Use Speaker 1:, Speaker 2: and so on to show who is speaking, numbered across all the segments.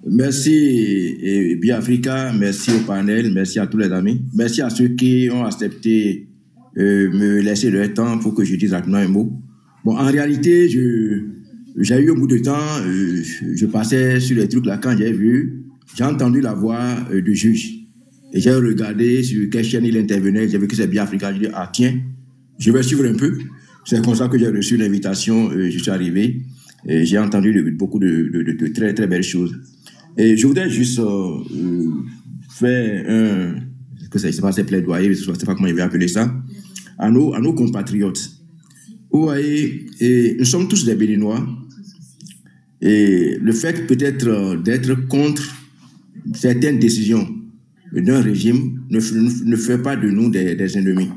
Speaker 1: Merci Biafrica, merci au panel, merci à tous les amis, merci à ceux qui ont accepté me laisser leur temps pour que je dise rapidement un mot. Bon, en réalité, j'ai eu un bout de temps, je passais sur les trucs là quand j'ai entendu la voix du juge et j'ai regardé sur quelle chaîne il intervenait, j'ai vu que c'est Biafrica, j'ai dit ah tiens, je vais suivre un peu. C'est comme ça que j'ai reçu l'invitation, je suis arrivé et j'ai entendu beaucoup de très très belles choses. Et je voudrais juste faire un, que ça, c'est pas ces plaidoyer, je ne sais pas comment il va appeler ça, à nos compatriotes. Vous voyez, et nous sommes tous des Béninois, et le fait peut-être d'être contre certaines décisions d'un régime ne fait pas de nous des ennemis.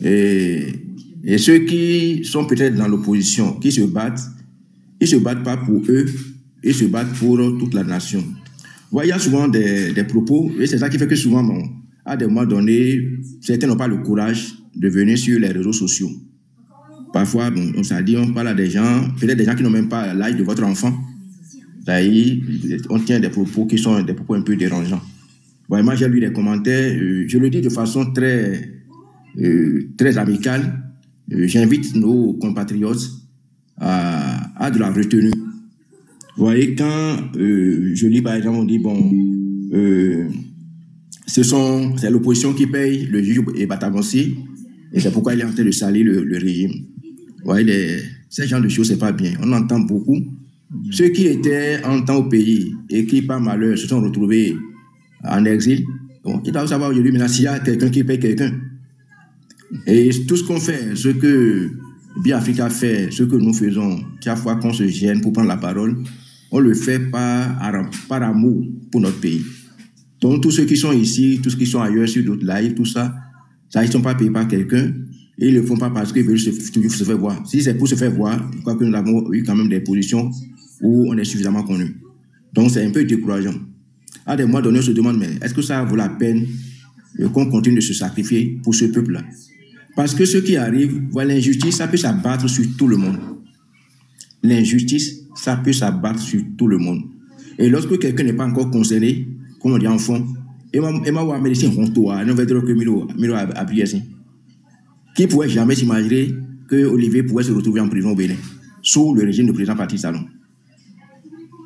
Speaker 1: Et ceux qui sont peut-être dans l'opposition, qui se battent, ils ne se battent pas pour eux, ils se battent pour toute la nation. Vous voyez, il y a souvent des propos, et c'est ça qui fait que souvent, bon, à des moments donnés, certains n'ont pas le courage de venir sur les réseaux sociaux. Parfois, bon, on parle à des gens, peut-être des gens qui n'ont même pas l'âge de votre enfant. On tient des propos qui sont des propos un peu dérangeants. Ouais, moi, j'ai lu les commentaires, je le dis de façon très amicale. J'invite nos compatriotes à de la retenue. Vous voyez, quand je lis par exemple, on dit, bon, c'est l'opposition qui paye le juge et Batagonsi, et c'est pourquoi il est en train de salir le régime. Vous voyez, ces genres de choses, c'est pas bien. On entend beaucoup. Ceux qui étaient en temps au pays et qui, par malheur, se sont retrouvés en exil, bon, ils doivent savoir aujourd'hui, maintenant, s'il y a quelqu'un qui paye quelqu'un. Et tout ce qu'on fait, ce que Biafrica fait, ce que nous faisons, chaque fois qu'on se gêne pour prendre la parole, on le fait par amour pour notre pays. Donc, tous ceux qui sont ici, tous ceux qui sont ailleurs sur d'autres lives, tout ça, ils ne sont pas payés par quelqu'un et ils ne le font pas parce qu'ils veulent toujours se faire voir. Si c'est pour se faire voir, je crois que nous avons eu quand même des positions où on est suffisamment connus. Donc, c'est un peu décourageant. À des moments donnés, on se demande, mais est-ce que ça vaut la peine qu'on continue de se sacrifier pour ce peuple-là? Parce que ce qui arrive, voilà, l'injustice, ça peut s'abattre sur tout le monde. L'injustice, ça peut s'abattre sur tout le monde. Et lorsque quelqu'un n'est pas encore concerné, comme on dit en fond, qui pourrait jamais s'imaginer que Olivier pourrait se retrouver en prison au Bénin, sous le régime du président Patrice Talon?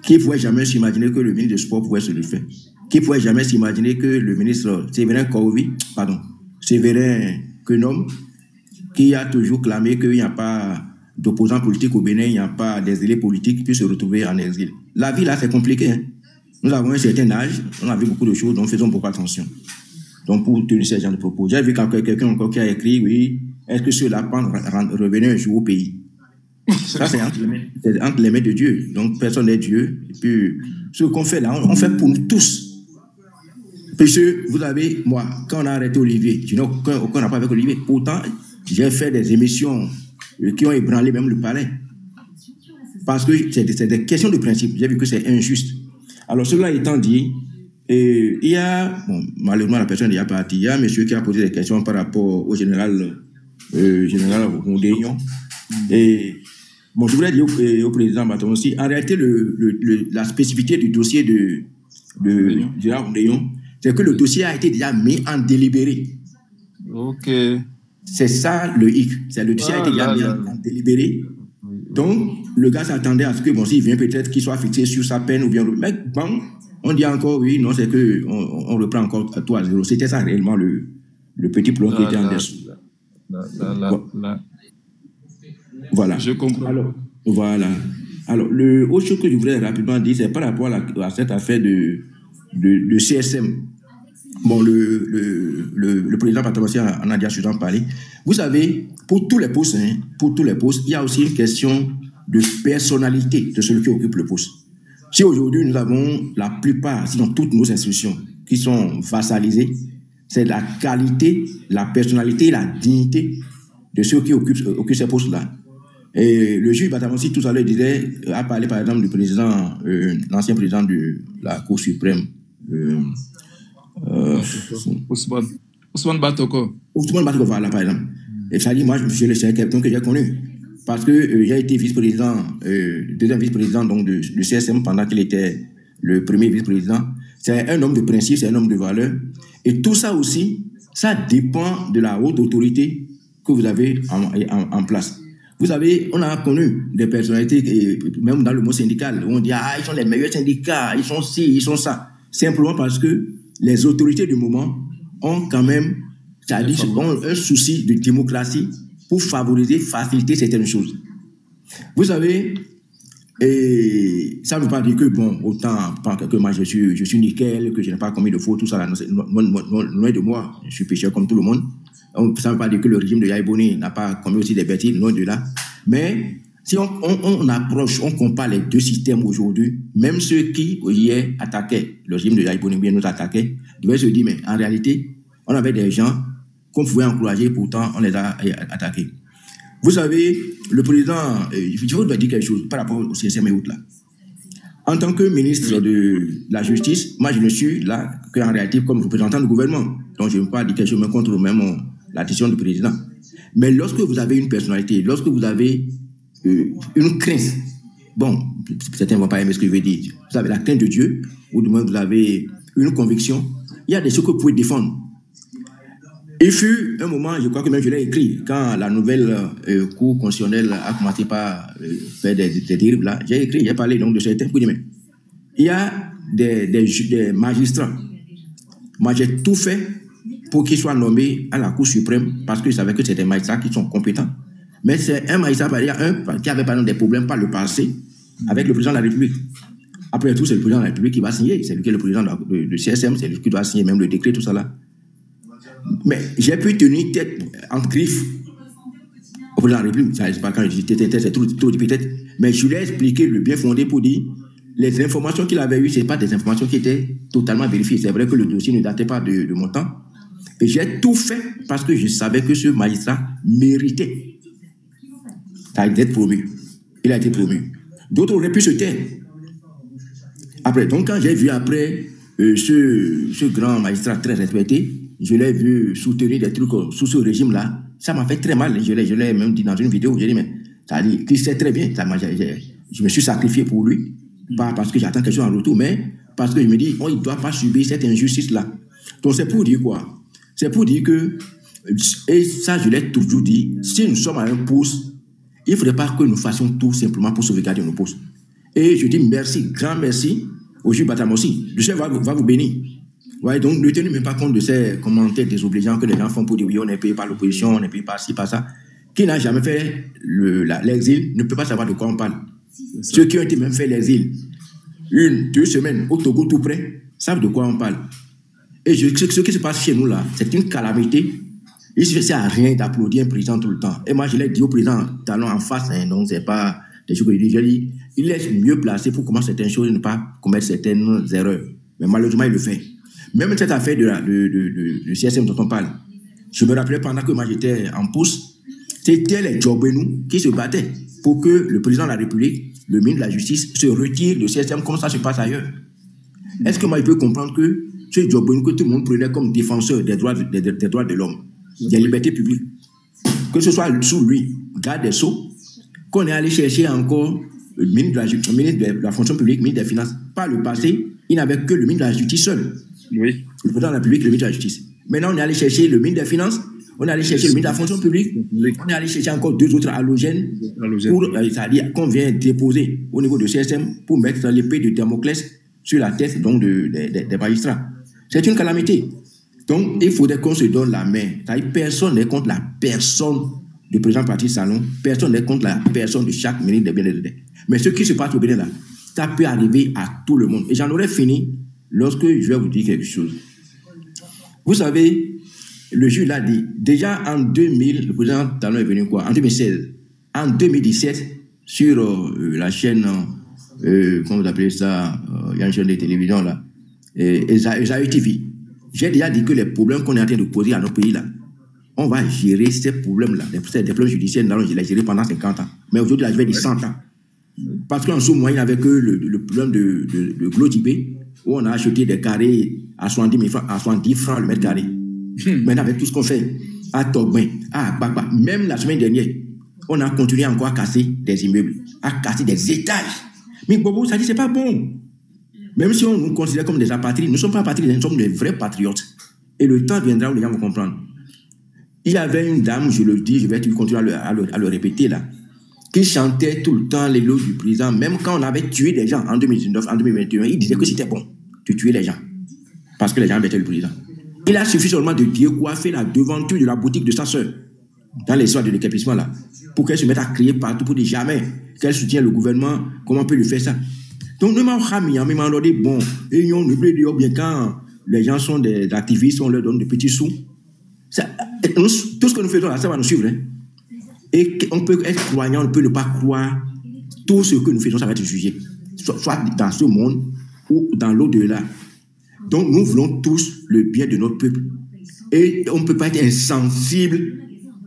Speaker 1: Qui pourrait jamais s'imaginer que le ministre des Sports pourrait se le faire? Qui pourrait jamais s'imaginer que le ministre Séverin Quenom, qui a toujours clamé qu'il n'y a pas d'opposants politiques au Bénin, il n'y a pas d'exilés politiques qui puissent se retrouver en exil. La vie là, c'est compliqué. Hein? Nous avons un certain âge, on a vu beaucoup de choses, donc faisons beaucoup attention. Donc pour tenir ce genre de propos, j'ai vu quelqu'un encore qui a écrit, oui, est-ce que ceux-là revenaient un jour au pays? Ça, c'est entre les mains de Dieu. Donc personne n'est Dieu. Et puis ce qu'on fait là, on fait pour nous tous. Puisque vous avez, moi, quand on a arrêté Olivier, je n'ai aucun rapport avec Olivier. Pourtant, j'ai fait des émissions qui ont ébranlé même le palais. Parce que c'est des questions de principe. J'ai vu que c'est injuste. Alors, cela étant dit, il y a, bon, malheureusement, la personne est partie. Il y a un monsieur qui a posé des questions par rapport au général Mondéon. Et bon, je voudrais dire au président Baton aussi, en réalité, la spécificité du dossier de général Mondéon, c'est que le dossier a été déjà mis en délibéré.
Speaker 2: Ok.
Speaker 1: C'est ça le hic. C'est le dossier a été déjà mis en délibéré. Donc, le gars s'attendait à ce que, bon, s'il vient peut-être qu'il soit fixé sur sa peine ou bien... Mais bon, on dit encore, oui, non, c'est qu'on reprend encore tout à zéro. C'était ça réellement le petit plan qui était en dessous. Voilà.
Speaker 2: Je comprends.
Speaker 1: Alors, voilà. Alors, autre chose que je voudrais rapidement dire, c'est par rapport à cette affaire de CSM. Bon, le président Patamossi en a déjà souvent parlé. Vous savez, pour tous les postes, il y a aussi une question de personnalité de celui qui occupe le poste. Si aujourd'hui nous avons la plupart, sinon toutes nos institutions qui sont vassalisées, c'est la qualité, la personnalité et la dignité de ceux qui occupent ces postes-là. Et le juge Batamossi tout à l'heure a parlé par exemple du président, l'ancien président de la Cour suprême.
Speaker 2: Ousmane Batoko.
Speaker 1: Ousmane Batoko, voilà, par exemple. Et ça dit, moi, c'est quelqu'un que j'ai connu. Parce que j'ai été vice-président, deuxième vice-président donc, du CSM pendant qu'il était le premier vice-président. C'est un homme de principe, c'est un homme de valeur. Et tout ça aussi, ça dépend de la haute autorité que vous avez en place. Vous savez, on a connu des personnalités, même dans le monde syndical, où on dit « Ah, ils sont les meilleurs syndicats, ils sont ci, ils sont ça ». Simplement parce que les autorités du moment ont quand même, c'est-à-dire, ont un souci de démocratie pour favoriser, faciliter certaines choses. Vous savez, et ça ne veut pas dire que, bon, autant que moi je suis nickel, que je n'ai pas commis de fautes, tout ça, loin de moi, je suis pécheur comme tout le monde. Ça ne veut pas dire que le régime de Yahya Boni n'a pas commis aussi des bêtises, loin de là. Mais si on approche, on compare les deux systèmes aujourd'hui, même ceux qui hier attaquaient le régime de Yahya Boni, bien nous attaquaient, devaient se dire, mais en réalité, on avait des gens qu'on pouvait encourager, pourtant on les a attaqués. Vous savez, le président, je voudrais dire quelque chose par rapport au CSM et autres là. En tant que ministre de la Justice, moi je ne suis là qu'en réalité comme représentant du gouvernement. Donc je ne veux pas dire quelque chose contre même la décision du président. Mais lorsque vous avez une personnalité, lorsque vous avez une crainte, bon, certains ne vont pas aimer ce que je vais dire, vous avez la crainte de Dieu, ou du moins vous avez une conviction, il y a des choses que vous pouvez défendre. Il fut un moment, je crois que même je l'ai écrit, quand la nouvelle Cour constitutionnelle a commencé par faire des dérives là, j'ai parlé donc de certains pour dire, mais il y a des magistrats. Moi, j'ai tout fait pour qu'ils soient nommés à la Cour suprême parce que je savais que c'est des magistrats qui sont compétents. Mais c'est un magistrat, il y a un qui avait par exemple des problèmes par le passé avec le président de la République. Après tout, c'est le président de la République qui va signer, c'est lui qui est le président de CSM, c'est lui qui doit signer même le décret, tout ça là. Mais j'ai pu tenir tête en griffe au président de la République. Ça, c'est pas quand je dis tête, c'est trop dit peut-être. Mais je lui ai expliqué le bien fondé pour dire les informations qu'il avait eues, ce n'est pas des informations qui étaient totalement vérifiées. C'est vrai que le dossier ne datait pas de mon temps. Et j'ai tout fait parce que je savais que ce magistrat méritait d'être promu. Il a été promu. D'autres auraient pu se taire. Après, donc quand j'ai vu après ce grand magistrat très respecté, je l'ai vu soutenir des trucs sous ce régime-là. Ça m'a fait très mal. Je l'ai même dit dans une vidéo. J'ai dit, mais ça dit qu'il sait très bien. Je me suis sacrifié pour lui. Pas parce que j'attends quelque chose en retour, mais parce que je me dis, il ne doit pas subir cette injustice-là. Donc c'est pour dire quoi? C'est pour dire que, et ça je l'ai toujours dit, si nous sommes à un poste, il ne faudrait pas que nous fassions tout simplement pour sauvegarder nos postes. Et je dis merci, grand merci au juge Batamossi. Le chef va vous bénir. Ouais, donc ne tenez même pas compte de ces commentaires désobligeants que les gens font pour dire oui, on est payé par l'opposition, on est payé par ci, par ça. Qui n'a jamais fait l'exil ne peut pas savoir de quoi on parle. Ceux qui ont été même fait l'exil, 1-2 semaines au Togo tout près, savent de quoi on parle. Et ce qui se passe chez nous là, c'est une calamité. Il ne sert à rien d'applaudir un président tout le temps. Et moi, je l'ai dit au président, talon en face, hein, donc c'est pas des choses que je dis. J'ai dit, il est mieux placé pour commencer certaines choses et ne pas commettre certaines erreurs. Mais malheureusement, il le fait. Même cette affaire de CSM dont on parle, je me rappelais pendant que moi j'étais en poste, c'était les Djobénou qui se battaient pour que le président de la République, le ministre de la Justice, se retire de CSM comme ça se passe ailleurs. Est-ce que moi je peux comprendre que ce Djobénou que tout le monde prenait comme défenseur des droits de l'homme, des libertés publiques, que ce soit sous lui, garde des Sceaux, qu'on est allé chercher encore le ministre de la fonction publique, le ministre des Finances. Par le passé, il n'avait que le ministre de la Justice seul. Oui. Le président de la République, le ministre de la Justice. Maintenant, on est allé chercher le ministre des Finances, on est allé chercher le ministre de la fonction publique, on est allé chercher encore 2 autres halogènes, c'est-à-dire qu'on vient déposer au niveau de CSM pour mettre l'épée de Damoclès sur la tête donc des magistrats. C'est une calamité. Donc, il faudrait qu'on se donne la main. C'est-à-dire, personne n'est contre la personne du président Patrice Talon, personne n'est contre la personne de chaque ministre des Bénin. Mais ce qui se passe au Bénin là, ça peut arriver à tout le monde. Et j'en aurais fini lorsque je vais vous dire quelque chose. Vous savez, le juge l'a dit, déjà en 2000, le président Talon est venu quoi? En 2016. En 2017, sur la chaîne, comment vous appelez ça, il y a une chaîne de télévision là, Esaü TV. J'ai déjà dit que les problèmes qu'on est en train de poser à nos pays là, on va gérer ces problèmes-là. Des problèmes judiciaires, je les gérer pendant 50 ans. Mais aujourd'hui, là, je vais dire 100 ans. Parce qu'en ce moment, il n'y avait que le problème de Glotibé, où on a acheté des carrés à 70 francs le mètre carré. Maintenant, avec tout ce qu'on fait, à Togbin, à Baba, même la semaine dernière, on a continué encore à casser des immeubles, à casser des étages. Mais Bobo, ça dit, c'est pas bon. Même si on nous considère comme des apatrides, nous ne sommes pas apatrides, nous sommes des vrais patriotes. Et le temps viendra où les gens vont comprendre. Il y avait une dame, je le dis, je vais continuer à le répéter là, qui chantait tout le temps les lots du président, même quand on avait tué des gens en 2019, en 2021, il disait que c'était bon de tuer les gens, parce que les gens mettaient le président. Il a suffi seulement de décoiffer la devanture de la boutique de sa soeur, dans l'histoire de l'équipement là, pour qu'elle se mette à crier partout pour dire jamais qu'elle soutient le gouvernement, comment on peut lui faire ça. Donc, nous m'avons dit, bon, et on ne peut dire bien quand les gens sont des activistes, on leur donne des petits sous. Ça, tout ce que nous faisons là, ça va nous suivre. Hein. Et on peut être croyant, on ne peut ne pas croire. Tout ce que nous faisons, ça va être jugé. Soit dans ce monde ou dans l'au-delà. Donc, nous voulons tous le bien de notre peuple. Et on ne peut pas être insensible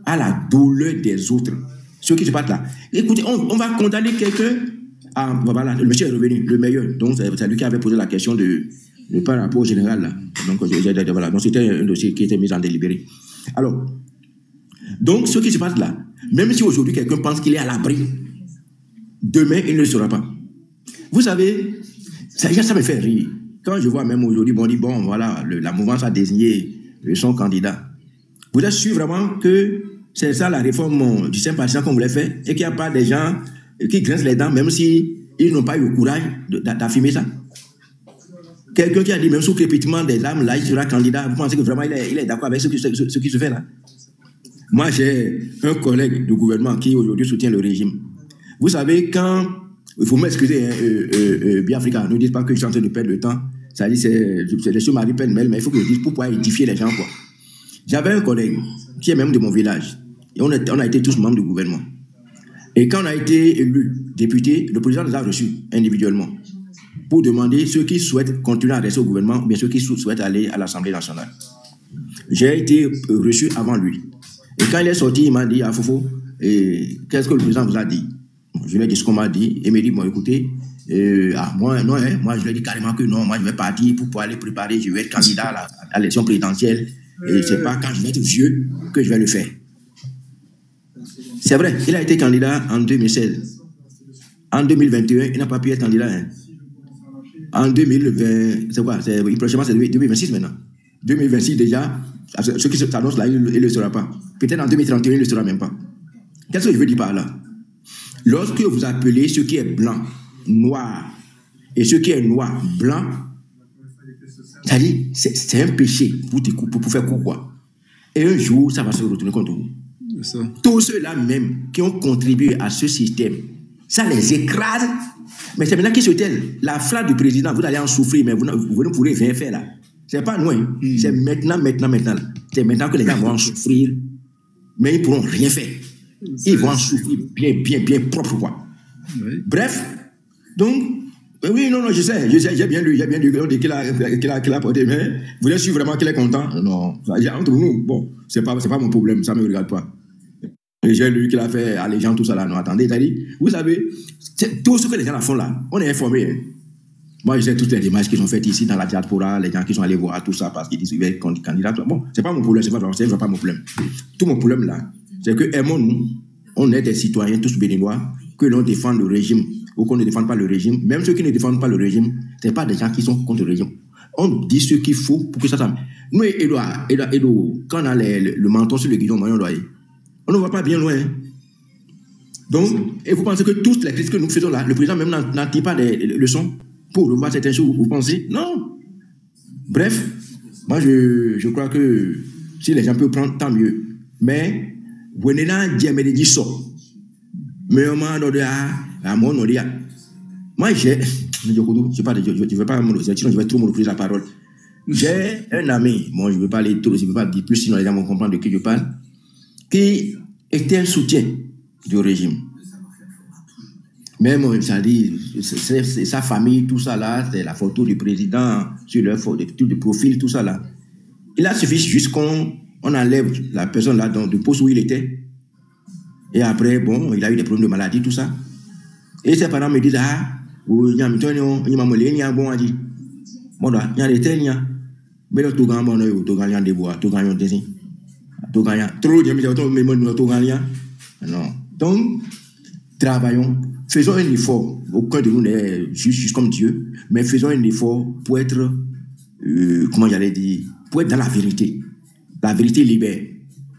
Speaker 1: à la douleur des autres. Ce qui se passe là. Écoutez, on va condamner quelqu'un. Ah, voilà, le monsieur est revenu, le meilleur. Donc, c'est lui qui avait posé la question par rapport au général. Là. Donc, voilà. Donc, c'était un dossier qui était mis en délibéré. Alors, donc, ce qui se passe là, même si aujourd'hui quelqu'un pense qu'il est à l'abri, demain, il ne le sera pas. Vous savez, ça me fait rire. Quand je vois même aujourd'hui, on dit, bon, voilà, la mouvance a désigné son candidat. Vous êtes sûr vraiment que c'est ça la réforme du sympathisant qu'on voulait faire et qu'il n'y a pas des gens qui grincent les dents, même s'ils n'ont pas eu le courage d'affirmer ça? Quelqu'un qui a dit, même sous crépitement des larmes, là, il sera candidat. Vous pensez que vraiment il est d'accord avec ce qui se fait là? Moi, j'ai un collègue du gouvernement qui aujourd'hui soutient le régime. Vous savez, quand... Il faut m'excuser, Biafrika, ne dites pas que je suis en train de perdre le temps. Ça dit, c'est les chemins pêle-mêle, mais il faut que je dise pour pouvoir édifier les gens, quoi. J'avais un collègue qui est même de mon village. Et on a été tous membres du gouvernement. Et quand on a été élu député, le président nous a reçus individuellement pour demander ceux qui souhaitent continuer à rester au gouvernement ou bien ceux qui souhaitent aller à l'Assemblée nationale. J'ai été reçu avant lui. Et quand il est sorti, il m'a dit, ah Fofo, qu'est-ce que le président vous a dit? Je lui ai dit ce qu'on m'a dit. Et il m'a dit, bon écoutez, moi je lui ai dit carrément que non, moi je vais partir pour pouvoir aller préparer, je vais être candidat à l'élection présidentielle. Et c'est pas quand je vais être vieux que je vais le faire. C'est vrai, il a été candidat en 2016. En 2021, il n'a pas pu être candidat. Hein. En 2020, c'est quoi? Prochainement, c'est 2026 maintenant. 2026 déjà, ce qui s'annonce là, il ne le sera pas. Peut-être en 2031, il ne le sera même pas. Qu'est-ce que je veux dire par là? Lorsque vous appelez ce qui est blanc, noir, et ce qui est noir, blanc, c'est-à-dire, c'est un péché pour faire quoi? Et un jour, ça va se retourner contre vous. Tous ceux-là même qui ont contribué à ce système, ça les écrase. Mais c'est maintenant qu'ils se taisent. La flamme du président, vous allez en souffrir, mais vous ne pourrez rien faire là. C'est pas loin. C'est maintenant. C'est maintenant que les gens vont en souffrir, mais ils ne pourront rien faire. Ils vont en souffrir bien propre, quoi. Oui. Bref, donc, oui, non, je sais, j'ai bien lu qu'il a porté, mais vous êtes sûr vraiment qu'il est content? Non, entre nous, bon, c'est pas mon problème, ça ne me regarde pas. J'ai lu qu'il a fait à les gens, tout ça là, non, attendez, c'est-à-dire, vous savez, tout ce que les gens font là, on est informés. Hein. Moi, je sais toutes les démarches qu'ils ont faites ici dans la diaspora, les gens qui sont allés voir tout ça parce qu'ils disent qu'ils veulent être candidats. Bon, c'est pas mon problème, c'est pas mon problème. Tout mon problème là, c'est que aimons-nous, on est des citoyens tous béninois, que l'on défend le régime ou qu'on ne défende pas le régime. Même ceux qui ne défendent pas le régime, ce n'est pas des gens qui sont contre le régime. On dit ce qu'il faut pour que ça. Nous, Edouard, quand on a le menton sur le guidon, on ne va pas bien loin. Donc, et vous pensez que toutes les critiques que nous faisons là, le président même n'en tire pas des leçons pour revoir certaines choses, vous pensez? Non. Bref, moi je crois que si les gens peuvent prendre, tant mieux. Mais, vous n'êtes pas dit ça. Mais on m'a dit, moi je vais trop monopoliser la parole. J'ai un ami, moi je ne veux pas aller trop, je ne veux pas dire plus, sinon les gens vont comprendre de qui je parle, qui était un soutien du régime. Même, ça dit, c'est sa famille, tout ça là, c'est la photo du président sur leur photo, de profil, tout ça là. Il a suffi juste qu'on enlève la personne là du poste où il était. Et après, bon, il a eu des problèmes de maladie, tout ça. Et ses parents me disent, il y a non. Donc, travaillons, faisons un effort. aucun de nous n'est juste comme Dieu, mais faisons un effort pour être, comment j'allais dire, pour être dans la vérité. La vérité libère.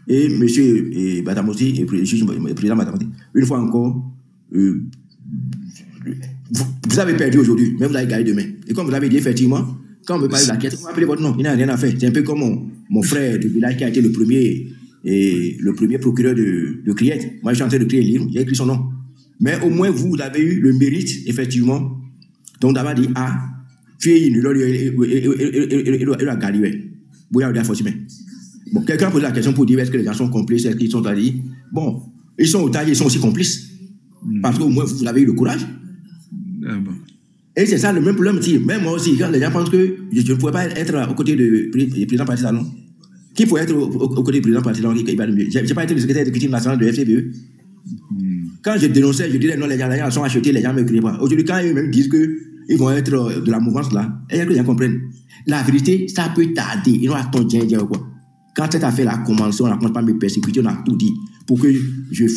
Speaker 1: Et monsieur Batamoti, et président Batamoti, une fois encore, vous avez perdu aujourd'hui, mais vous avez gagné demain. Et comme vous l'avez dit, effectivement, quand on veut parler de la quête, on va appeler votre nom. Il n'a rien à faire. C'est un peu comme mon frère de village qui a été le premier procureur de Criette. Moi, je suis en train de créer un livre, j'ai écrit son nom. Mais au moins, vous avez eu le mérite, effectivement, donc d'avoir dit, ah, fille, il a gagné. Bon, quelqu'un pose la question pour dire est-ce que les gens sont complices, est-ce qu'ils sont allés. Bon, ils sont otages, ils sont aussi complices. Parce qu'au moins, vous avez eu le courage. Et c'est ça le même problème. Même moi aussi, quand les gens pensent que je ne pourrais pas être aux côtés du président Patrice Talon. Qui pourrait être aux côtés du président Patrice Talon? Je n'ai pas été le secrétaire exécutif national de FCBE. Quand je dénonçais, je disais non, les gens sont achetés, les gens ne me criaient pas. Aujourd'hui, quand ils même disent qu'ils vont être de la mouvance là, et que les gens comprennent. La vérité, ça peut tarder. Ils n'ont attendre ou quoi. Quand cette affaire a commencé, on n'a pas me persécuter, on a tout dit. Pour que j'ai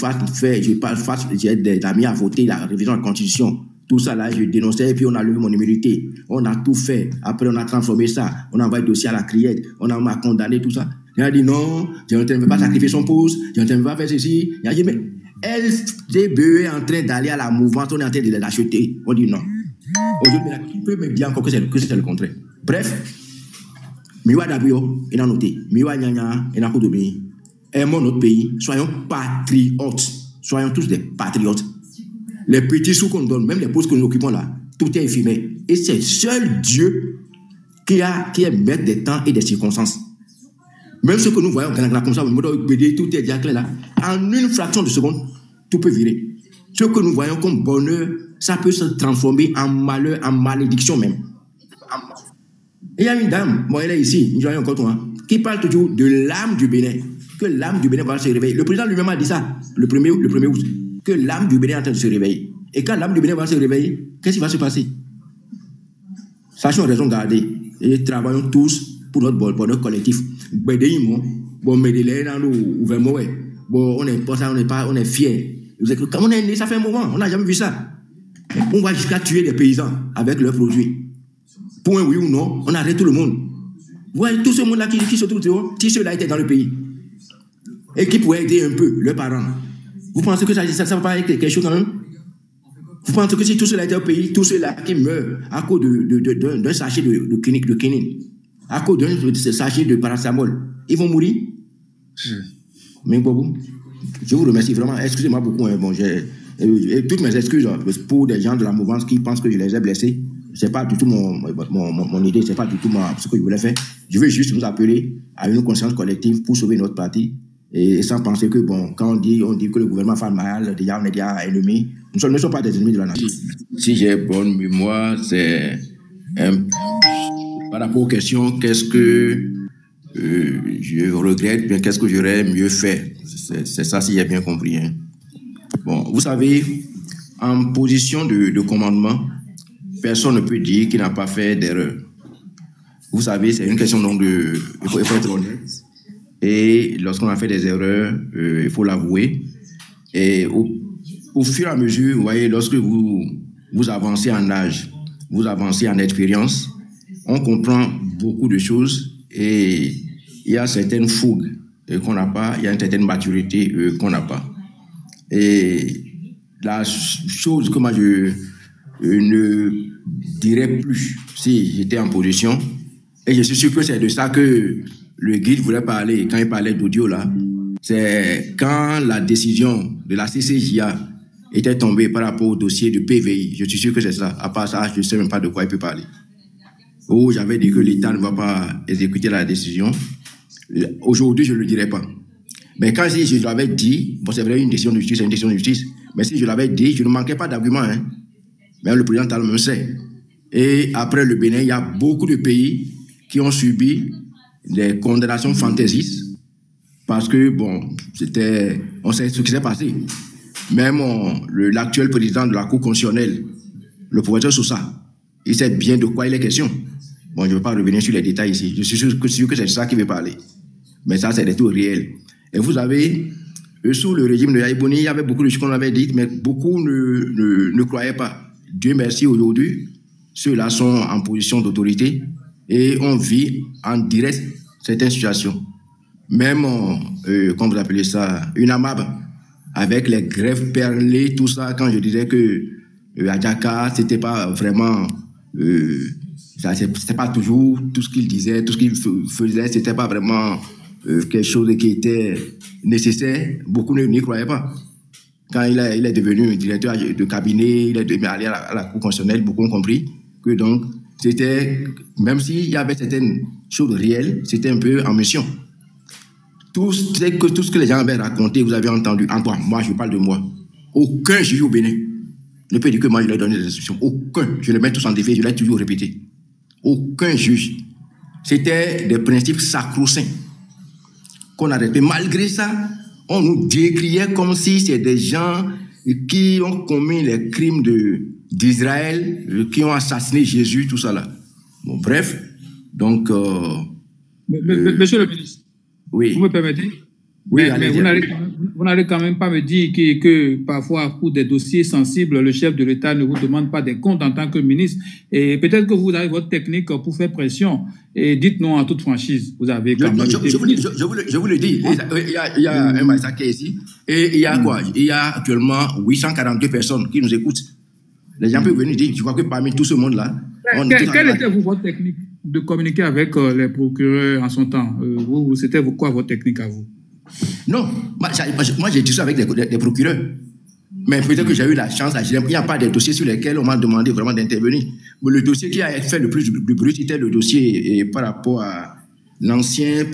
Speaker 1: des amis à voter la révision de la Constitution. Tout ça là, je dénonçais et puis on a levé mon immunité. On a tout fait. Après, on a transformé ça. On a envoyé le dossier à la Criette. On m'a condamné, tout ça. Il a dit non, je ne veux pas sacrifier son poste. Je ne veux pas faire ceci. Il a dit, mais LCBE est en train d'aller à la mouvance. On est en train de l'acheter. On dit non. Aujourd'hui, il peut me dire encore que c'est le contraire. Bref, Miwa Dabio, il a noté. Miwa Nyanya, il a coudoubi. Aimons notre pays. Soyons patriotes. Soyons tous des patriotes. Les petits sous qu'on donne, même les postes que nous occupons là, tout est éphémère. Et c'est seul Dieu qui est maître des temps et des circonstances. Même ce que nous voyons comme ça, tout est déjà clair là. En une fraction de seconde, tout peut virer. Ce que nous voyons comme bonheur, ça peut se transformer en malheur, en malédiction même. Et il y a une dame, moi elle est ici, qui parle toujours de l'âme du Bénin, que l'âme du Bénin va se réveiller. Le président lui-même a dit ça, le 1er août, que l'âme du Bénin est en train de se réveiller. Et quand l'âme du Bénin va se réveiller, qu'est-ce qui va se passer? Sachons raison garder et travaillons tous pour notre bonheur collectif. On est fiers. Quand on est né, ça fait un moment, on n'a jamais vu ça. On va jusqu'à tuer des paysans avec leurs produits. Pour un oui ou non, on arrête tout le monde. Vous voyez, tout ce monde-là qui se trouve dehors, si ceux-là étaient dans le pays et qui pourraient aider un peu leurs parents, vous pensez que ça va pas être quelque chose quand même? Vous pensez que si tout cela était au pays, tous ceux-là qui meurent à cause d'un sachet de quinine, à cause d'un sachet de paracétamol, ils vont mourir? Mais bon, je vous remercie vraiment. Excusez-moi beaucoup. Bon, et toutes mes excuses pour des gens de la mouvance qui pensent que je les ai blessés. C'est pas du tout mon idée, c'est pas du tout ce que je voulais faire. Je veux juste vous appeler à une conscience collective pour sauver notre parti. Et sans penser que, bon, quand on dit que le gouvernement fait mal, déjà on est déjà ennemis. Nous ne sommes pas des ennemis de la nation. Si j'ai bonne mémoire, c'est par rapport aux questions, qu'est-ce que je regrette, bien qu'est-ce que j'aurais mieux fait. C'est ça, si j'ai bien compris. Hein. Bon, vous savez, en position de commandement, personne ne peut dire qu'il n'a pas fait d'erreur. Vous savez, c'est une question donc il faut être honnête. Et lorsqu'on a fait des erreurs, il faut l'avouer. Et au fur et à mesure, vous voyez, lorsque vous avancez en âge, vous avancez en expérience, on comprend beaucoup de choses et il y a certaines fougues qu'on n'a pas, il y a une certaine maturité qu'on n'a pas. Et la chose que moi je ne dirais plus si j'étais en position, et je suis sûr que c'est de ça que le guide voulait parler quand il parlait d'audio là, c'est quand la décision de la CCJA était tombée par rapport au dossier du PVI. Je suis sûr que c'est ça. À part ça, je ne sais même pas de quoi il peut parler. Ou j'avais dit que l'État ne va pas exécuter la décision. Aujourd'hui, je ne le dirais pas. Mais quand je l'avais dit, bon, c'est vrai, une décision de justice, c'est une décision de justice, mais si je l'avais dit, je ne manquais pas d'arguments. Hein. Mais le président Talon me sait. Et après le Bénin, il y a beaucoup de pays qui ont subi des condamnations fantaisistes parce que, bon, on sait ce qui s'est passé. Même l'actuel président de la Cour constitutionnelle, le professeur Sousa, il sait bien de quoi il est question. Bon, je ne vais pas revenir sur les détails ici. Je suis sûr que c'est ça qu'il veut parler. Mais ça, c'est des tout réels. Et vous avez, sous le régime de Yaïbouni, il y avait beaucoup de choses qu'on avait dites, mais beaucoup ne croyaient pas. Dieu merci, aujourd'hui, ceux-là sont en position d'autorité et on vit en direct certaines situations. Même, comment vous appelez ça, une AMAB, avec les grèves perlées, tout ça, quand je disais que à Dakar, c'était pas vraiment... c'était pas toujours tout ce qu'il disait, tout ce qu'il faisait, c'était pas vraiment quelque chose qui était nécessaire. Beaucoup n'y croyaient pas. Quand il est devenu directeur de cabinet, il est devenu allé à la Cour constitutionnelle, beaucoup ont compris que donc, c'était, même s'il y avait certaines choses réelles, c'était un peu en mission. Tout ce que les gens avaient raconté, vous avez entendu, encore, moi je parle de moi, aucun juge au Bénin ne peut dire que moi je leur ai donné des instructions. Aucun. Je les mets tous en défi, je l'ai toujours répété. Aucun juge. C'était des principes sacro-saints qu'on a répétés. Malgré ça, on nous décriait comme si c'était des gens qui ont commis les crimes d'Israël, qui ont assassiné Jésus, tout ça là. Bon, bref, donc...
Speaker 3: Monsieur le ministre,
Speaker 1: oui.
Speaker 3: Vous me permettez?
Speaker 1: Oui,
Speaker 3: mais vous n'allez quand même pas me dire que parfois, pour des dossiers sensibles, le chef de l'État ne vous demande pas des comptes en tant que ministre. Et peut-être que vous avez votre technique pour faire pression. Et dites-nous en toute franchise, vous avez quand même...
Speaker 1: Je vous le dis, il y a un massacre ici, et il y a quoi? Il y a actuellement 842 personnes qui nous écoutent. Les gens peuvent venir dire, je crois que parmi tout ce monde-là...
Speaker 3: Quelle était votre technique de communiquer avec les procureurs en son temps? C'était quoi votre technique à vous?
Speaker 1: Non, moi j'ai dit ça avec des procureurs. Mais peut-être que j'ai eu la chance, il n'y a pas de dossiers sur lesquels on m'a demandé vraiment d'intervenir. Mais le dossier qui a fait le plus de bruit, c'était le dossier par rapport à l'ancien,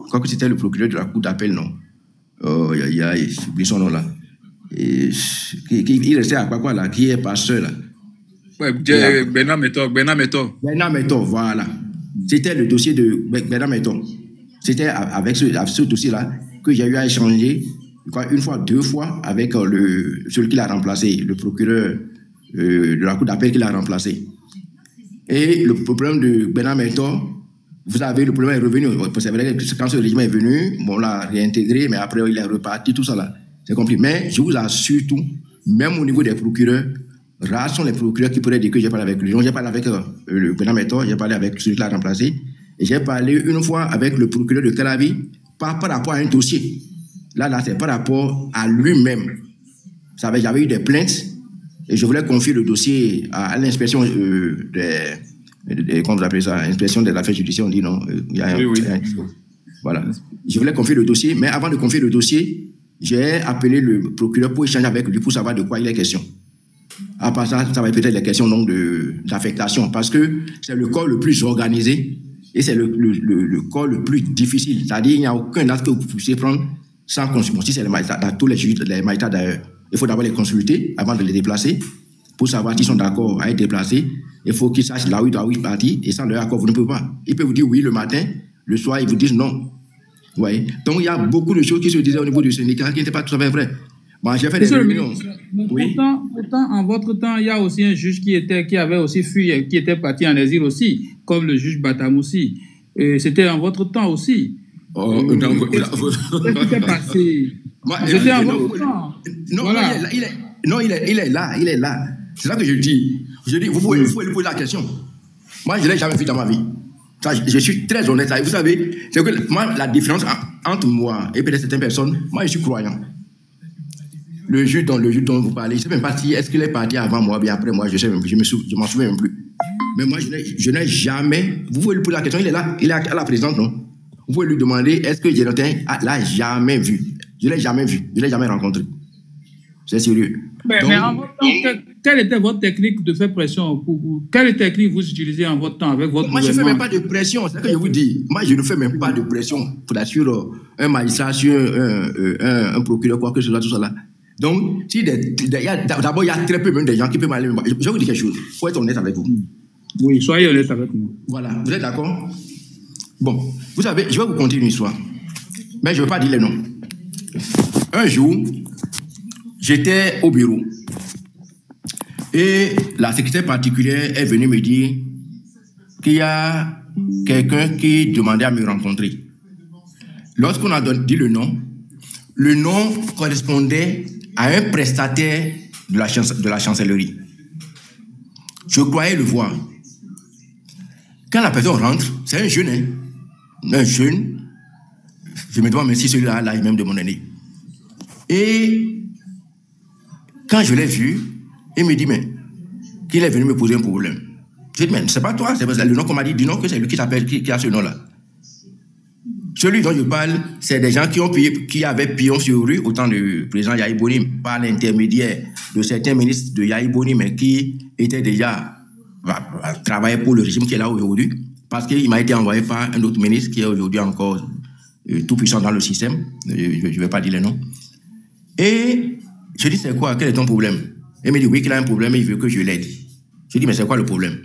Speaker 1: quoi que c'était le procureur de la Cour d'appel, non? J'ai oublié son nom là. Il restait à quoi là, qui est pasteur là?
Speaker 2: Ouais, Bernard Méthode,
Speaker 1: voilà. C'était le dossier de Bernard Méthode. C'était avec ce dossier-là que j'ai eu à échanger, une fois, 2 fois, avec celui qui l'a remplacé, le procureur de la Cour d'appel qui l'a remplacé. Et le problème de Bernard Méthode, vous savez, le problème est revenu. C'est vrai que quand ce régime est venu, on l'a réintégré, mais après il est reparti, tout ça là. C'est compris. Mais je vous assure tout, même au niveau des procureurs, rares sont les procureurs qui pourraient dire que j'ai parlé avec lui. J'ai parlé avec le Bernard Méthode, j'ai parlé avec celui qui l'a remplacé. Et j'ai parlé une fois avec le procureur de Calavi par rapport à un dossier. Là, c'est par rapport à lui-même. J'avais eu des plaintes et je voulais confier le dossier à l'inspection comment vous appelez ça, l'inspection des affaires judiciaires, on dit non. Voilà. Je voulais confier le dossier, mais avant de confier le dossier, j'ai appelé le procureur pour échanger avec lui pour savoir de quoi il est question. À part ça, ça va être peut-être les questions d'affectation, parce que c'est le corps le plus organisé. Et c'est le corps le plus difficile. C'est-à-dire qu'il n'y a aucun acte que vous puissiez prendre sans consulter. Si c'est les magistrats, tous les juges, les magistrats d'ailleurs, il faut d'abord les consulter avant de les déplacer pour savoir s'ils sont d'accord à être déplacés. Il faut qu'ils sachent là où ils doivent partir. Et sans leur accord, vous ne pouvez pas. Ils peuvent vous dire oui le matin, le soir, ils vous disent non. Vous voyez? Donc il y a beaucoup de choses qui se disaient au niveau du syndicat qui n'étaient pas tout à fait vraies. Bon, j'ai fait des réunions.
Speaker 3: Oui. Pourtant, en votre temps, il y a aussi un juge qui avait aussi fui, qui était parti en exil aussi, comme le juge Batamoussi. C'était en votre temps aussi. Qu'est-ce qui s'est passé? C'était en votre temps.
Speaker 1: Non, voilà. Il est là. C'est ça que je dis. Je dis, vous pouvez lui poser la question. Moi, je ne l'ai jamais vu dans ma vie. Ça, je suis très honnête. Vous savez, c'est que moi, la différence entre moi et peut-être certaines personnes, moi, je suis croyant. Le juge dont vous parlez, je ne sais même pas si est-ce qu'il est parti avant moi, bien après moi, je m'en souviens même plus. Mais moi, je n'ai jamais... Vous pouvez lui poser la question, il est là, il est à la présidente, non? Vous pouvez lui demander, est-ce que Jonathan l'a jamais vu? Je ne l'ai jamais vu, je ne l'ai jamais rencontré. C'est sérieux.
Speaker 3: Mais en votre temps, quelle était votre technique de faire pression? Quelle technique vous utilisez en votre temps avec votre
Speaker 1: Moi, je ne fais même pas de pression, c'est ce que je vous dis. Moi, je ne fais même pas de pression pour assurer un magistrat sur un procureur, quoi que ce soit, tout ça là. Donc, d'abord, il y a très peu même de gens qui peuvent aller. Je vais vous dire quelque chose. Il faut être honnête avec vous.
Speaker 3: Oui, soyez honnête avec nous.
Speaker 1: Voilà, vous êtes d'accord? Bon, vous savez, je vais vous conter une histoire. Mais je ne vais pas dire les noms. Un jour, j'étais au bureau. Et la secrétaire particulière est venue me dire qu'il y a quelqu'un qui demandait à me rencontrer. Lorsqu'on a dit le nom correspondait à un prestataire de la chancellerie. Je croyais le voir. Quand la personne rentre, c'est un jeune, hein? Un jeune. Je me demande même si celui-là a l'âge même de mon aîné. Et quand je l'ai vu, il me dit, mais qu'il est venu me poser un problème. Je dis, mais c'est pas toi, c'est le nom qu'on m'a dit, dis non que c'est lui qui s'appelle, qui a ce nom-là. Celui dont je parle, c'est des gens qui avaient pion sur rue au temps du président Yahi Boni, par l'intermédiaire de certains ministres de Yahi Boni, mais qui étaient déjà travailler pour le régime qui est là aujourd'hui, parce qu'il m'a été envoyé par un autre ministre qui est aujourd'hui encore tout puissant dans le système. Je ne vais pas dire les noms. Et je dis, c'est quoi? Quel est ton problème? Il me dit, oui, qu'il a un problème et il veut que je l'aide. Je dis, mais c'est quoi le problème?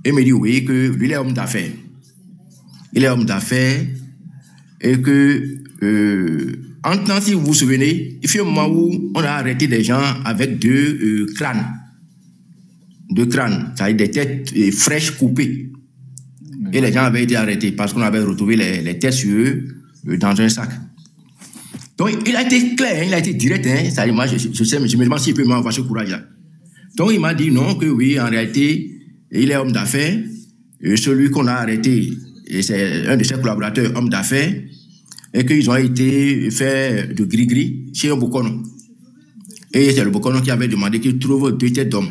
Speaker 1: Il me dit, oui, que lui, il est homme d'affaires. Il est homme d'affaires et que, en temps, si vous vous souvenez, il y a un moment où on a arrêté des gens avec deux crânes. Deux crânes, c'est-à-dire des têtes fraîches coupées. Et les gens avaient été arrêtés parce qu'on avait retrouvé les têtes sur eux dans un sac. Donc, il a été clair, hein, il a été direct. Hein, c'est-à-dire, moi, je me demande s'il peut m'avoir ce courage-là. Donc, il m'a dit non, que oui, en réalité, il est homme d'affaires. Celui qu'on a arrêté, c'est un de ses collaborateurs, homme d'affaires, et qu'ils ont été fait de gris-gris chez un Bokono. Et c'est le Bokono qui avait demandé qu'il trouve 2 têtes d'hommes.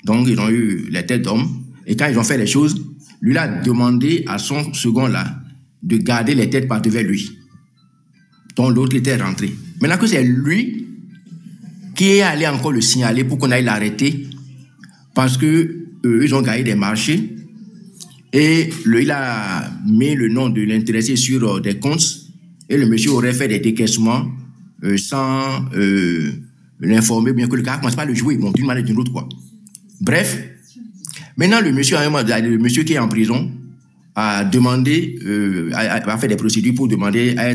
Speaker 1: Donc, ils ont eu les têtes d'hommes. Et quand ils ont fait les choses, lui a demandé à son second-là de garder les têtes par devant lui. Donc, l'autre était rentré. Maintenant que c'est lui qui est allé encore le signaler pour qu'on aille l'arrêter, parce que ils ont gagné des marchés, et il a mis le nom de l'intéressé sur des comptes, et le monsieur aurait fait des décaissements sans l'informer, bien que le gars ne commence pas à le jouer, bon, d'une manière ou d'une autre, quoi. Bref, maintenant le monsieur qui est en prison a demandé, a fait des procédures pour demander à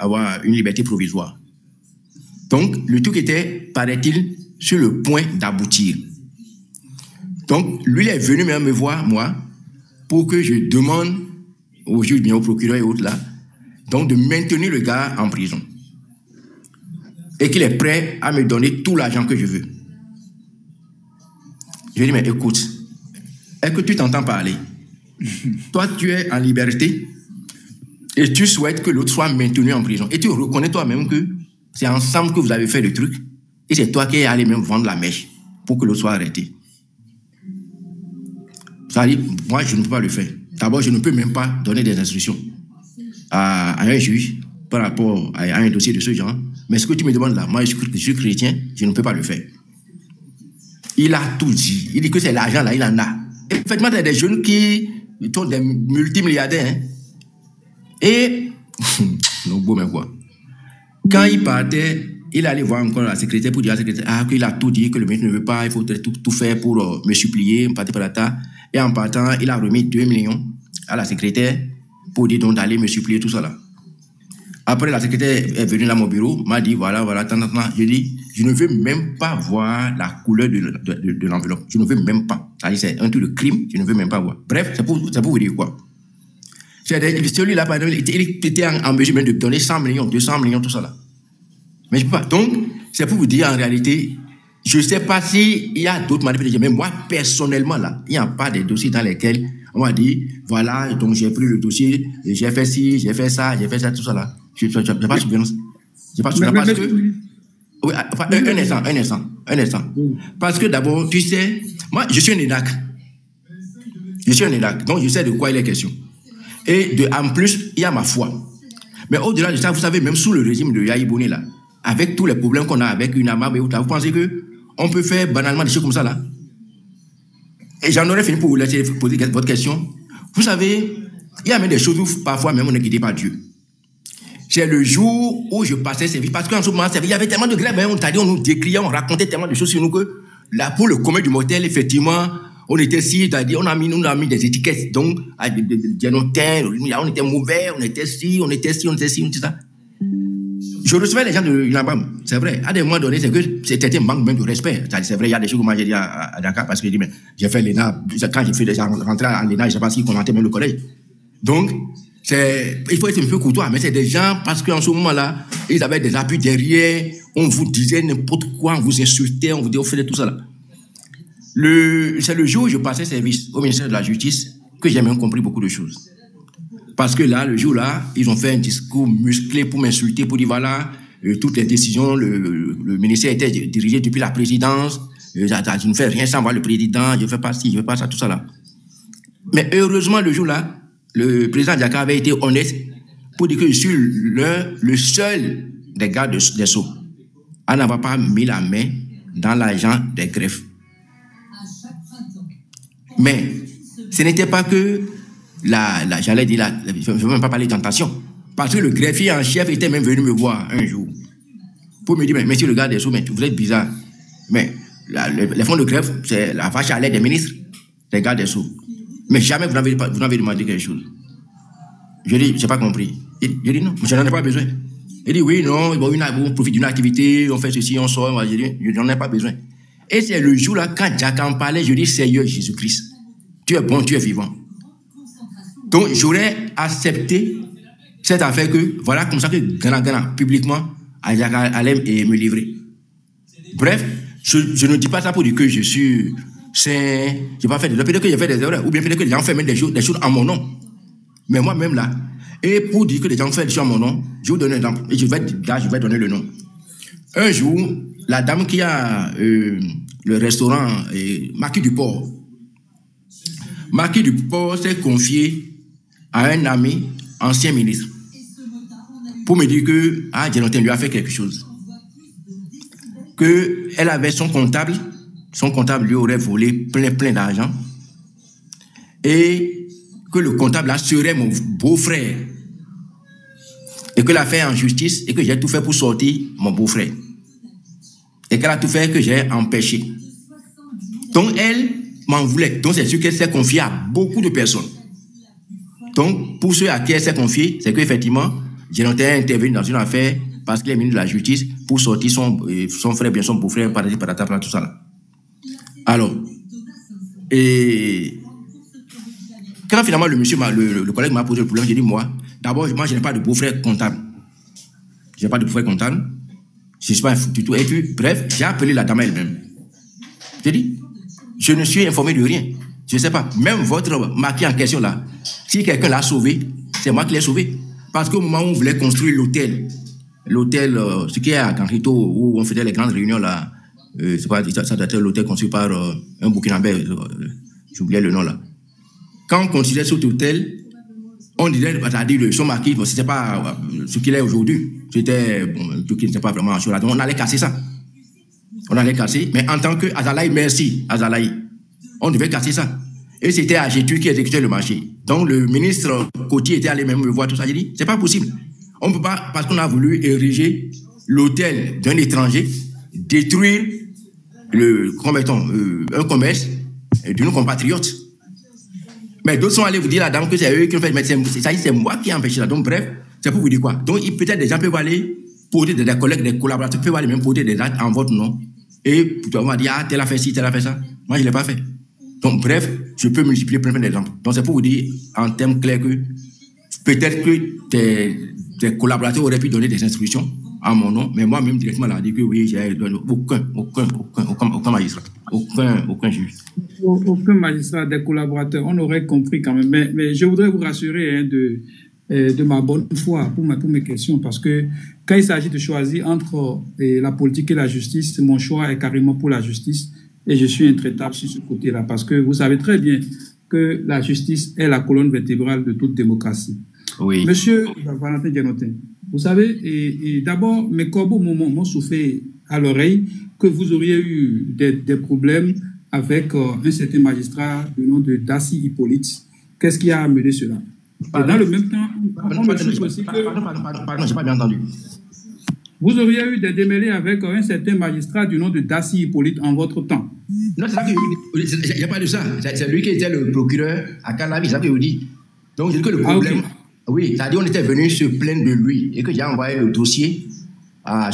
Speaker 1: avoir une liberté provisoire. Donc, le truc était, paraît-il, sur le point d'aboutir. Donc, lui est venu même me voir, moi, pour que je demande au juge, bien au procureur et autres là, donc de maintenir le gars en prison. Et qu'il est prêt à me donner tout l'argent que je veux. Je lui ai dit, mais écoute, est-ce que tu t'entends parler? Toi, tu es en liberté et tu souhaites que l'autre soit maintenu en prison. Et tu reconnais toi-même que c'est ensemble que vous avez fait le truc et c'est toi qui es allé même vendre la mèche pour que l'autre soit arrêté. Ça dit, moi, je ne peux pas le faire. D'abord, je ne peux même pas donner des instructions à un juge par rapport à un dossier de ce genre. Mais ce que tu me demandes là, moi, je suis chrétien, je ne peux pas le faire. Il a tout dit. Il dit que c'est l'argent là, il en a. Effectivement, il y a des jeunes qui sont des multimilliardaires. Hein. Et, non, beau, mais quoi. Quand il partait, il allait voir encore la secrétaire pour dire à la secrétaire qu'il a tout dit, que le ministre ne veut pas, il faut tout faire pour me supplier, me partir par la tas. Et en partant, il a remis 2 millions à la secrétaire pour dire donc d'aller me supplier, tout ça là. Après, la secrétaire est venue dans mon bureau, m'a dit voilà, tant. Je dis, je ne veux même pas voir la couleur de l'enveloppe. Je ne veux même pas. C'est un truc de crime, je ne veux même pas voir. Bref, c'est pour vous dire quoi. Celui-là, par exemple, il était en mesure même de donner 100 millions, 200 millions, tout ça là. Mais je ne peux pas. Donc, c'est pour vous dire en réalité, je ne sais pas s'il y a d'autres manipulations, mais moi, personnellement, là, il n'y a pas de dossiers dans lesquels on m'a dit, voilà, donc j'ai pris le dossier, j'ai fait ci, j'ai fait ça, tout ça là. Je n'ai pas souvenir. Je n'ai pas souvenir parce que... Oui, enfin, un instant. Parce que d'abord, tu sais, moi, je suis un ENAC. Donc je sais de quoi il est question. Et en plus, il y a ma foi. Mais au-delà de ça, vous savez, même sous le régime de Yahi Boni, là, avec tous les problèmes qu'on a avec une AMAB et autres, vous pensez qu'on peut faire banalement des choses comme ça, là? Et j'en aurais fini pour vous laisser poser votre question. Vous savez, il y a même des choses où parfois même on est guidé par Dieu. C'est le jour où je passais service, parce qu'en ce moment, il y avait tellement de grèves, hein, on t'a dit, on nous décriait, on racontait tellement de choses sur nous que, là, pour le commun du mortel, effectivement, on était si, c'est-à-dire, on a mis des étiquettes, donc, on était mauvais, on était ci, on était ça. Je recevais les gens de l'Inabam, c'est vrai. À des moments donnés, c'est que c'était un manque même de respect. C'est vrai, il y a des choses que moi j'ai dit à Dakar, parce que j'ai fait l'ENA, quand j'ai fait déjà rentrer à l'ENA, je ne sais pas s'ils commentaient même le collège. Donc, il faut être un peu courtois, mais c'est des gens, parce qu'en ce moment-là, ils avaient des appuis derrière, On vous disait n'importe quoi, on vous insultait, on vous disait, on faisait tout ça là. C'est le jour où je passais service au ministère de la Justice que j'ai même compris beaucoup de choses. Parce que là, le jour-là, ils ont fait un discours musclé pour m'insulter, pour dire voilà, toutes les décisions, le ministère était dirigé depuis la présidence, je ne fais rien sans voir le président, je ne fais pas ci, je ne fais pas ça, tout ça là. Mais heureusement, le jour-là, le président Diaka avait été honnête pour dire que je suis le seul des gars des Sceaux à n'avoir pas mis la main dans l'argent des greffes. Mais ce n'était pas que j'allais dire je ne veux même pas parler de tentation. Parce que le greffier en chef était même venu me voir un jour pour me dire, mais monsieur le gars des Sceaux, mais vous êtes bizarre. Mais les fonds de greffe, c'est la vache à lait des ministres, des gars des Sceaux. Mais jamais vous n'avez demandé quelque chose. Je dis, je n'ai pas compris. Je dis non, je n'en ai pas besoin. Il dit oui, non, on profite d'une activité, on fait ceci, on sort. Je dis, je n'en ai pas besoin. Et c'est le jour-là, quand Jack en parlait, je dis, Seigneur Jésus-Christ, tu es bon, tu es vivant. Donc, j'aurais accepté cette affaire que, voilà, comme ça que, grand, publiquement, Jack allait me livrer. Bref, je ne dis pas ça pour dire que je suis saint, je n'ai pas fait de peut-être que j'ai fait des erreurs, ou bien peut-être que les gens font même des choses en mon nom. Mais moi-même là, et pour dire que les gens font des choses en mon nom, je vais vous donner un exemple, et je vais donner le nom. Un jour, la dame qui a le restaurant Marquis du Port s'est confié à un ami, ancien ministre, pour me dire que Jonathan lui a fait quelque chose. Qu'elle avait son comptable lui aurait volé plein d'argent, et que le comptable là serait mon beau-frère, et que l'a fait en justice, et que j'ai tout fait pour sortir mon beau-frère, et qu'elle a tout fait que j'ai empêché. Donc elle m'en voulait. Donc c'est sûr qu'elle s'est confiée à beaucoup de personnes. Donc pour ceux à qui elle s'est confiée, c'est qu'effectivement Jonathan a intervenu dans une affaire parce qu'il est ministre de la Justice pour sortir son frère, bien son beau-frère, par tout ça là. Alors, et quand finalement le collègue m'a posé le problème, j'ai dit moi je n'ai pas de beau-frère comptable. Je n'ai pas de beau-frère comptable. Je ne suis pas un fou du tout. Et puis, bref, j'ai appelé la dame elle-même. J'ai dit, je ne suis informé de rien. Je ne sais pas. Même votre marqué en question là, si quelqu'un l'a sauvé, c'est moi qui l'ai sauvé. Parce qu'au moment où on voulait construire l'hôtel, ce qui est à Canrito, où on faisait les grandes réunions là, ça doit être l'hôtel construit par un Burkinabé, j'oubliais le nom là. Quand on considérait cet hôtel, on disait, c'est-à-dire son marquis, ce n'était pas ce qu'il est aujourd'hui. C'était, tout qui n'était pas vraiment sur la donc on allait casser ça. On allait casser, mais en tant que Azalaï, merci, Azalaï, on devait casser ça. Et c'était Agetu qui exécutait le marché. Donc le ministre Coty était allé même me voir tout ça. J'ai dit, c'est pas possible. On ne peut pas, parce qu'on a voulu ériger l'hôtel d'un étranger, détruire un commerce de nos compatriotes. Mais d'autres sont allés vous dire la dame que c'est eux qui ont fait, mais c'est moi qui ai empêché ça. Donc bref, c'est pour vous dire quoi. Donc peut-être des gens peuvent aller poser des collègues, des collaborateurs, peuvent aller même poser des actes en votre nom. Et on va dire, tel a fait ci, tel a fait ça. Moi, je ne l'ai pas fait. Donc bref, je peux multiplier plein d'exemples. Donc c'est pour vous dire en termes clairs que peut-être que tes collaborateurs auraient pu donner des instructions à mon nom, mais moi-même directement, là, dit que oui, j'ai donné aucun magistrat, aucun juge.
Speaker 3: Aucun magistrat, des collaborateurs, on aurait compris quand même. Mais je voudrais vous rassurer de ma bonne foi pour mes questions, parce que quand il s'agit de choisir entre la politique et la justice, mon choix est carrément pour la justice, et je suis intraitable sur ce côté-là, parce que vous savez très bien que la justice est la colonne vertébrale de toute démocratie.
Speaker 1: Oui.
Speaker 3: Monsieur Valentin Jonathan, vous savez, et d'abord, mes corbeaux m'ont soufflé à l'oreille que vous auriez eu des problèmes avec un certain magistrat du nom de Dassi Hippolyte. Qu'est-ce qui a amené cela? Et dans le même temps, on me souffle aussi que...
Speaker 1: Pardon, j'ai pas bien entendu.
Speaker 3: Vous auriez eu des démêlés avec un certain magistrat du nom de Dassi Hippolyte en votre temps.
Speaker 1: Non, c'est ça que il n'y a pas de ça. C'est lui qui était le procureur à Canavi, c'est ça que je vous dis. Donc, je dis que le problème... Okay. Oui, c'est-à-dire qu'on était venu se plaindre de lui et que j'ai envoyé le dossier à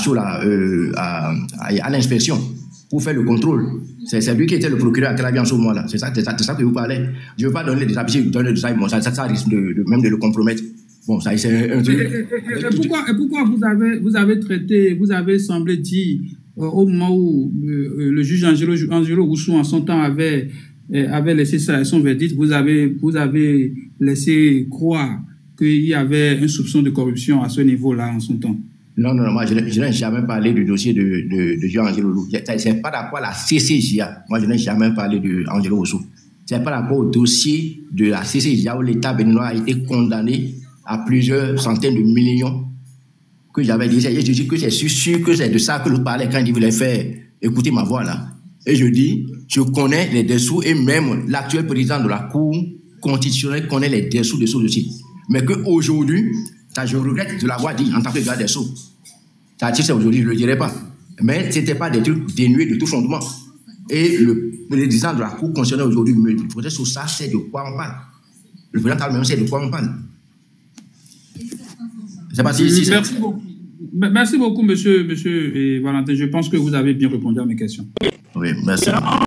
Speaker 1: l'inspection pour faire le contrôle. C'est lui qui était le procureur à Canavi en ce moment-là. C'est ça que vous parlez. Je ne veux pas donner des appuis, ça risque même de le compromettre. Bon, ça, c'est un truc.
Speaker 3: Et pourquoi vous avez semblé dire, au moment où le juge Angelo Roussou, en son temps, avait laissé son verdict, vous avez laissé croire qu'il y avait un soupçon de corruption à ce niveau-là en son temps?
Speaker 1: Non, moi, je n'ai jamais parlé du dossier de Jean Angelo Roussou. C'est pas d'accord la CCJA. Moi, je n'ai jamais parlé d'Angelo Roussou. C'est pas d'accord au dossier de la CCJA où l'État béninois a été condamné à plusieurs centaines de millions que j'avais dit. Et je dis que c'est sûr que c'est de ça que l'on parlait quand il voulait faire écouter ma voix là. Et je dis, je connais les dessous et même l'actuel président de la Cour constitutionnelle connaît les dessous de ce dossier. Mais qu'aujourd'hui, je regrette de l'avoir dit en tant que garde des Sceaux. Ça, c'est aujourd'hui, je ne le dirai pas. Mais ce n'était pas des trucs dénués de tout fondement. Et le président de la Cour constitutionnelle aujourd'hui me dit, peut-être sur ça, c'est de quoi on parle. Le président parle même, c'est de quoi on parle. Pas si
Speaker 3: merci beaucoup, monsieur Valentin. Je pense que vous avez bien répondu à mes questions.
Speaker 1: Oui, merci.